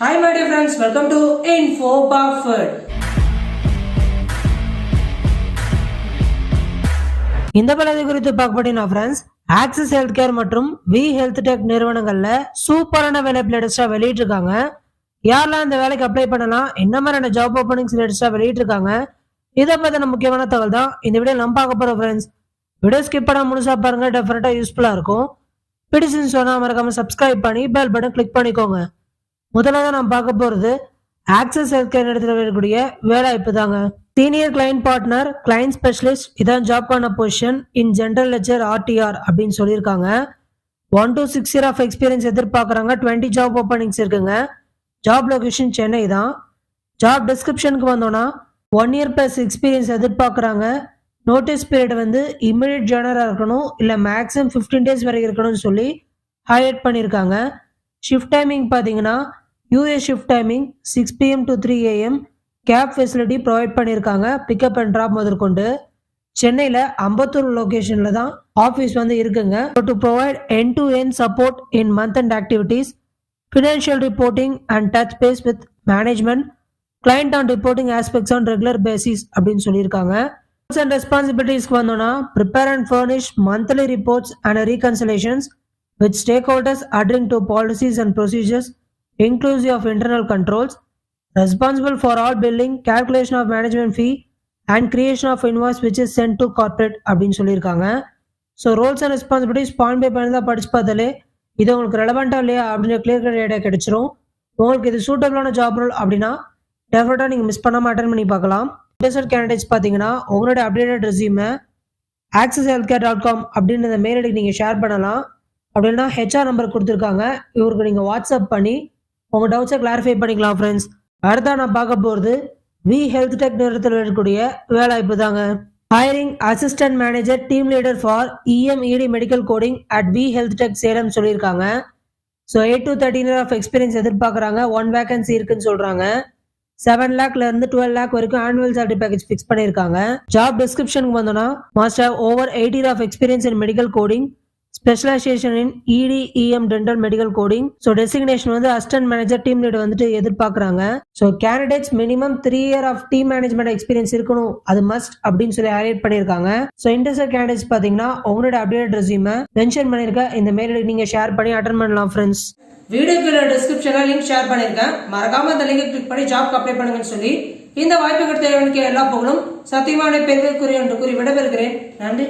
Hi my dear friends, welcome to Info Buffett. இந்த பலதை குறித்து பார்க்கப்பட்டீங்கன்னா friends, axis health care மற்றும் we health tech நிறுவனங்கள்ல சூப்பரான வேலை லேட்டஸ்டா வெளியிட்டு இருக்காங்க. யாரெல்லாம் இந்த வேலைக்கு அப்ளை பண்ணலாம், என்ன மாதிரியான ஜாப் ஓப்பனிங்ஸ் லேட்டஸ்டா வெளியிட்டு இருக்காங்க, இதை பத்தின முக்கியமான தகவல் தான் இந்த வீடியோ நம்ம பார்க்க போறோம் ஃப்ரெண்ட்ஸ். வீடியோ ஸ்கிப் பண்ணாம முழுசா பாருங்க, டெஃபினட்டா யூஸ்ஃபுல்லா இருக்கும். பிடிச்சுன்னு சொன்னா மறக்காம சப்ஸ்கிரைப் பண்ணி பெல் பட்டன் கிளிக் பண்ணிக்கோங்க. முதல்ல நம்ம பார்க்க போறது ஆக்சிஸ் ஹெல்த் கேர் இடத்துல வரக்கூடிய வேலைவாய்ப்பு தாங்க. Senior client partner client specialist இதான் ஜாப்கான position in general ledger RTR அப்படின்னு சொல்லியிருக்காங்க. 1 to 6 years ஆஃப் எக்ஸ்பீரியன்ஸ் எதிர்பார்க்குறாங்க. 20 ஜாப் ஓப்பனிங்ஸ் இருக்குங்க. ஜாப் லொகேஷன் சென்னை தான். ஜாப் டிஸ்கிரிப்ஷனுக்கு வந்தோம்னா 1 year plus எக்ஸ்பீரியன்ஸ் எதிர்பார்க்குறாங்க. நோட்டீஸ் பீரியட் வந்து இமிடியட் ஜாயினராக இருக்கணும், இல்லை மேக்ஸிமம் 15 days வரைக்கும் இருக்கணும்னு சொல்லி ஹைலைட் பண்ணியிருக்காங்க. ஷிஃப்ட் டைமிங் பார்த்தீங்கன்னா US shift timing 6 PM to 3 AM. Cab facility provide பண்ணியிருக்காங்க, பிக்கப் அண்ட் ட்ராப் முதற்கொண்டு. சென்னையில் அம்பத்தூர் லொகேஷனில் தான் ஆஃபீஸ் வந்து இருக்குங்க. To provide end to end support in month and activities, financial reporting and touch base with management, client on reporting aspects on regular basis அப்படின்னு சொல்லியிருக்காங்க. Roles and ரெஸ்பான்சிபிலிட்டிஸ்க்கு வந்தோம்னா prepare and furnish monthly reports and reconciliations with stakeholders adhering to policies and procedures inclusive of internal controls, responsible for all billing, calculation of management fee and creation of invoice which is sent to corporate அப்படின்னு சொல்லியிருக்காங்க. So roles and responsibilities point by point தான் படிச்சு பார்த்தாலே இது உங்களுக்கு ரெலவெண்ட்டாக இல்லையா அப்படின்னு clear cut idea கிடைச்சிரும். உங்களுக்கு இது சூட்டபிளான ஜாப் ரோல் அப்படின்னா டெஃபினட்டாக நீங்கள் மிஸ் பண்ணாமல் அட்டன் பண்ணி பார்க்கலாம். இன்ட்ரெஸ்டட் கேண்டிடேட்ஸ் பார்த்தீங்கன்னா உங்களோட அப்டேட்டட் ரெஸ்யூமை accesshealthcare.com அப்படின்னு இந்த மெயில் ஐடிக்கு நீங்கள் ஷேர் பண்ணலாம். அப்படின்னா ஹெச்ஆர் நம்பர் கொடுத்துருக்காங்க, இவருக்கு நீங்கள் வாட்ஸ்அப் பண்ணி உங்கள் டவுட்ஸை கிளாரிஃபை பண்ணிக்கலாம் ஃப்ரெண்ட்ஸ். அடுத்தா நான் பார்க்க போகிறது வி ஹெல்த் டெக் நிறுவனத்தில் இருக்கக்கூடிய வேலைவாய்ப்பு தாங்க. Hiring assistant manager team leader for EMED medical coding at V health tech Salem சொல்லியிருக்காங்க. So 8 to 13 years of experience எதிர்பார்க்குறாங்க. 1 வேகன்சி இருக்குன்னு சொல்கிறாங்க. 7 lakhலேருந்து 12 lakh வரைக்கும் ஆனுவல் சேலரி பேக்கேஜ் ஃபிக்ஸ் பண்ணியிருக்காங்க. ஜாப் டிஸ்கிரிப்ஷனுக்கு வந்தோன்னா must have over 8 years of experience in medical coding, specialization in ED/EM dental medical coding. So designation வந்து அசிஸ்டன்ட் மேனேஜர் டீம் லீடர் வந்துட்டு எதிர்பார்க்குறாங்க. So candidates minimum 3 years of team management experience இருக்கணும், அது must அப்படின்னு சொல்லி highlight பண்ணியிருக்காங்க. So interested candidates பார்த்தீங்கன்னா உங்களோட அப்டேட் ரெஸ்யூமை மென்ஷன் பண்ணியிருக்க இந்த மெயில் நீங்க ஷேர் பண்ணி அட்டன் பண்ணலாம் ஃப்ரெண்ட்ஸ். வீடியோக்கு டிஸ்கிரிப்ஷன்ல லிங்க் ஷேர் பண்ணியிருக்கேன், மறக்காம அந்த லிங்கை கிளிக் பண்ணி ஜாப் அப்ளை பண்ணுங்கன்னு சொல்லி இந்த வாய்ப்புக்கு தேவையான எல்லா புகழும் சத்தியமான பெருமைக்குரிய என்று கூறி விடைபெறுகிறேன். நன்றி.